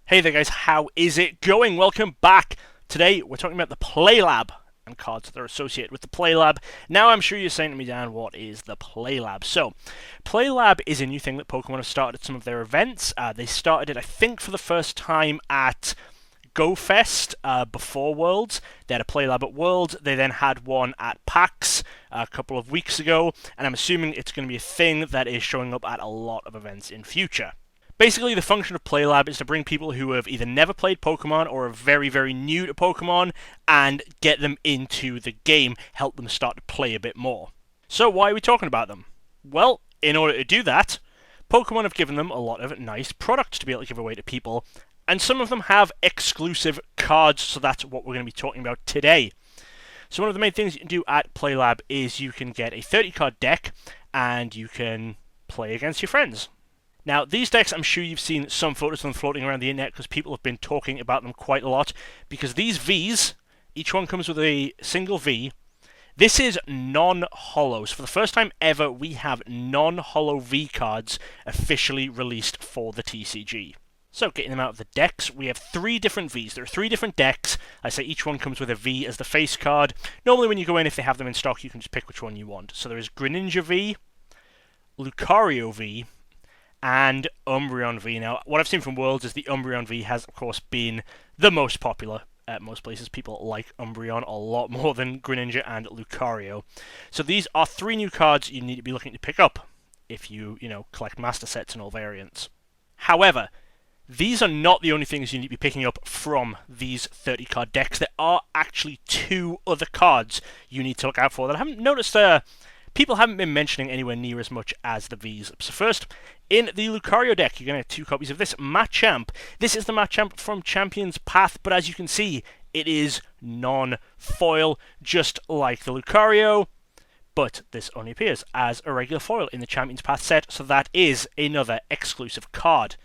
Hey there guys, how is it going? Welcome back. Today we're talking about the Play Lab and cards that are associated with the Play Lab. Now I'm sure you're saying to me, Dan, what is the Play Lab? So, Play Lab is a new thing that Pokemon have started at some of their events. They started it, I think, for the first time at GoFest before Worlds. They had a Play Lab at Worlds. They then had one at PAX a couple of weeks ago, and I'm assuming it's going to be a thing that is showing up at a lot of events in future. Basically, the function of Play Lab is to bring people who have either never played Pokemon or are very, very new to Pokemon and get them into the game, help them start to play a bit more. So why are we talking about them? Well, in order to do that, Pokemon have given them a lot of nice products to be able to give away to people, and some of them have exclusive cards, so that's what we're going to be talking about today. So one of the main things you can do at Play Lab is you can get a 30-card deck, and you can play against your friends. Now, these decks, I'm sure you've seen some photos of them floating around the internet because people have been talking about them quite a lot. Because these Vs, each one comes with a single V. This is non-holos. For the first time ever, we have non-holo V cards officially released for the TCG. So, getting them out of the decks, we have 3 different Vs. There are 3 different decks. I say each one comes with a V as the face card. Normally when you go in, if they have them in stock, you can just pick which one you want. So there is Greninja V, Lucario V, and Umbreon V. Now, what I've seen from Worlds is the Umbreon V has, of course, been the most popular at most places. People like Umbreon a lot more than Greninja and Lucario. So these are 3 new cards you need to be looking to pick up if you collect master sets and all variants. However, these are not the only things you need to be picking up from these 30-card decks. There are actually 2 other cards you need to look out for that I haven't noticed people haven't been mentioning anywhere near as much as the Vs. So first, in the Lucario deck, you're going to have 2 copies of this Machamp. This is the Machamp from Champion's Path, but as you can see, it is non-foil, just like the Lucario. But this only appears as a regular foil in the Champion's Path set, so that is another exclusive card.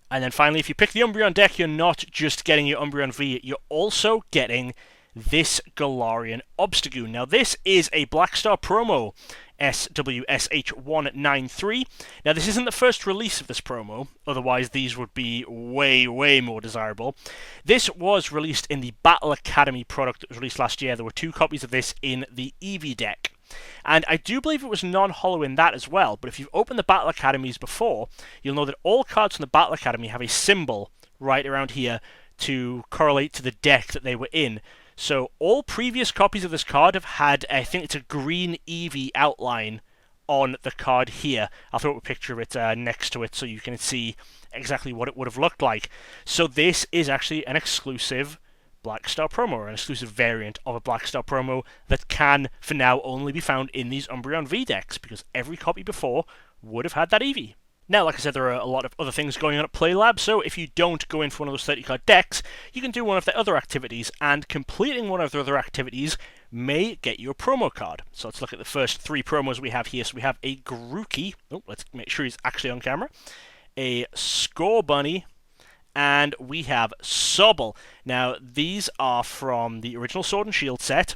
And then finally, if you pick the Umbreon deck, you're not just getting your Umbreon V, you're also getting this Galarian Obstagoon. Now, this is a Black Star promo, SWSH193. Now, this isn't the first release of this promo, otherwise these would be way, way more desirable. This was released in the Battle Academy product that was released last year. There were 2 copies of this in the Eevee deck. And I do believe it was non-holo in that as well, but if you've opened the Battle Academies before, you'll know that all cards from the Battle Academy have a symbol right around here to correlate to the deck that they were in. So all previous copies of this card have had, I think it's a green Eevee outline on the card here. I'll throw up a picture of it next to it so you can see exactly what it would have looked like. So this is actually an exclusive Black Star promo, or an exclusive variant of a Black Star promo that can, for now, only be found in these Umbreon V decks, because every copy before would have had that Eevee. Now, like I said, there are a lot of other things going on at Play Lab, so if you don't go in for one of those 30-card decks, you can do one of the other activities, and completing one of the other activities may get you a promo card. So let's look at the first 3 promos we have here. So we have a Grookey. Oh, let's make sure he's actually on camera. A Scorbunny, and we have Sobble. Now, these are from the original Sword and Shield set.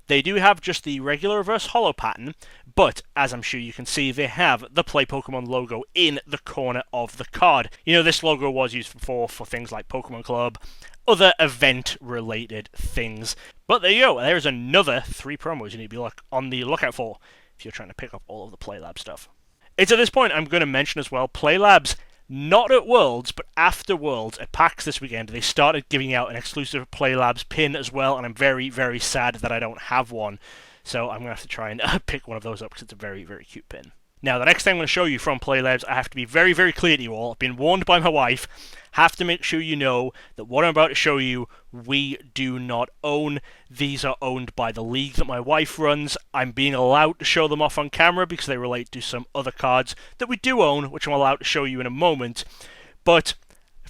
They do have just the regular reverse holo pattern, but as I'm sure you can see, they have the Play Pokemon logo in the corner of the card. You know, this logo was used before for things like Pokemon Club, other event-related things. But there you go, there's another 3 promos you need to be on the lookout for if you're trying to pick up all of the Play Lab stuff. It's at this point I'm going to mention as well, Play Labs, not at Worlds, but after Worlds, at PAX this weekend, they started giving out an exclusive Play Labs pin as well, and I'm very, very sad that I don't have one. So I'm going to have to try and pick one of those up because it's a very, very cute pin. Now, the next thing I'm going to show you from Play Labs, I have to be very, very clear to you all. I've been warned by my wife. Have to make sure you know that what I'm about to show you, we do not own. These are owned by the league that my wife runs. I'm being allowed to show them off on camera because they relate to some other cards that we do own, which I'm allowed to show you in a moment. But,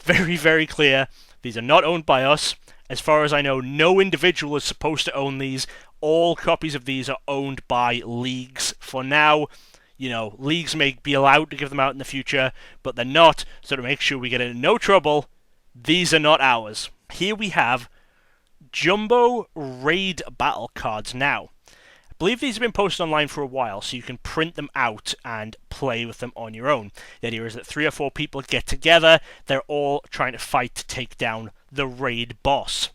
very, very clear, these are not owned by us. As far as I know, no individual is supposed to own these. All copies of these are owned by leagues for now. You know, leagues may be allowed to give them out in the future, but they're not, so to make sure we get in no trouble, these are not ours. Here we have Jumbo Raid Battle cards now. believe these have been posted online for a while, so you can print them out and play with them on your own. The idea is that 3 or 4 people get together, they're all trying to fight to take down the raid boss.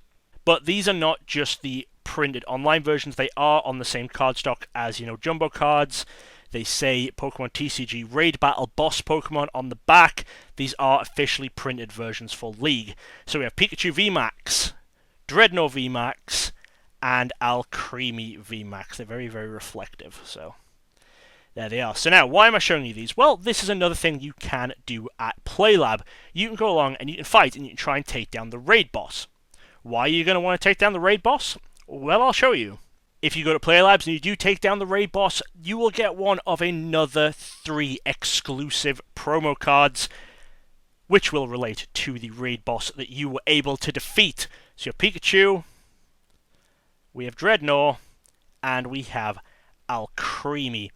But these are not just the printed online versions, they are on the same cardstock as, jumbo cards. They say Pokemon TCG Raid Battle Boss Pokemon on the back. These are officially printed versions for League. So we have Pikachu VMAX, Dreadnought VMAX, and Alcremie VMAX. They're very, very reflective, so there they are. So now, why am I showing you these? Well, this is another thing you can do at PlayLab. You can go along and you can fight and you can try and take down the raid boss. Why are you going to want to take down the raid boss? Well, I'll show you. If you go to PlayLabs and you do take down the raid boss, you will get one of another 3 exclusive promo cards, which will relate to the raid boss that you were able to defeat. So you have Pikachu, we have Dreadnought, and we have Alcremie.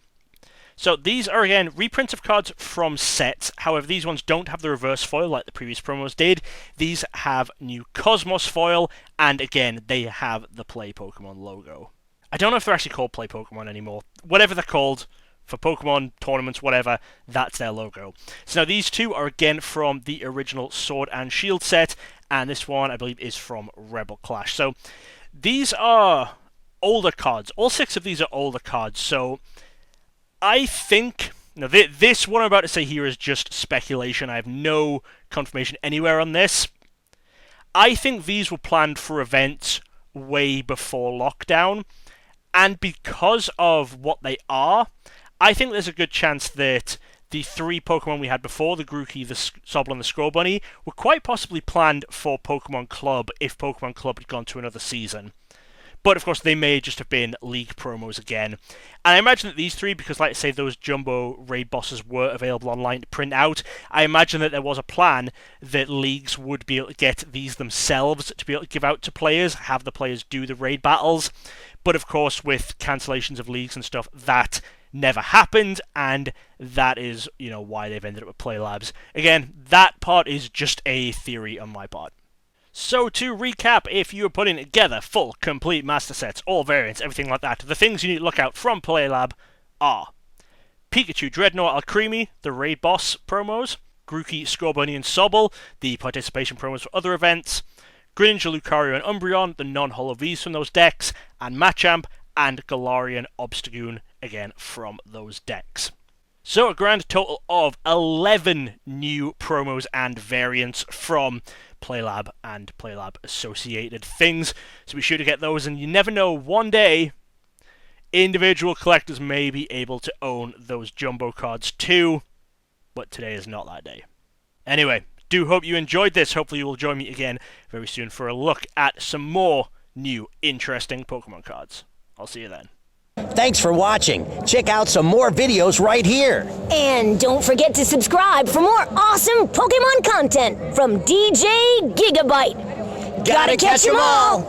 So these are, again, reprints of cards from sets. However, these ones don't have the reverse foil like the previous promos did. These have new Cosmos foil, and again, they have the Play Pokemon logo. I don't know if they're actually called Play Pokemon anymore. Whatever they're called, for Pokemon tournaments, whatever, that's their logo. So now these 2 are again from the original Sword and Shield set, and this one, I believe, is from Rebel Clash. So these are older cards. All 6 of these are older cards, so I think... Now, this what I'm about to say here is just speculation. I have no confirmation anywhere on this. I think these were planned for events way before lockdown, and because of what they are, I think there's a good chance that the 3 Pokemon we had before, the Grookey, the Sobble, and the Scorbunny, were quite possibly planned for Pokemon Club if Pokemon Club had gone to another season. But, of course, they may just have been League promos again. And I imagine that these 3, because, like I say, those Jumbo Raid bosses were available online to print out, I imagine that there was a plan that Leagues would be able to get these themselves to be able to give out to players, have the players do the raid battles. But, of course, with cancellations of Leagues and stuff, that never happened, and that is, why they've ended up with PlayLabs. Again, that part is just a theory on my part. So to recap, if you're putting together full, complete master sets, all variants, everything like that, the things you need to look out from PlayLab are Pikachu, Dreadnought, Alcremie, the Raid Boss promos, Grookey, Scorbunny, and Sobble, the participation promos for other events, Greninja, Lucario, and Umbreon, the non-holo Vs from those decks, and Machamp, and Galarian, Obstagoon, again from those decks. So a grand total of 11 new promos and variants from PlayLab and PlayLab associated things. So be sure to get those, and you never know, one day individual collectors may be able to own those jumbo cards too, but today is not that day. Anyway, do hope you enjoyed this. Hopefully you will join me again very soon for a look at some more new interesting Pokemon cards. I'll see you then. Thanks for watching. Check out some more videos right here. And don't forget to subscribe for more awesome Pokemon content from DJ Gigabyte. Gotta catch 'em all!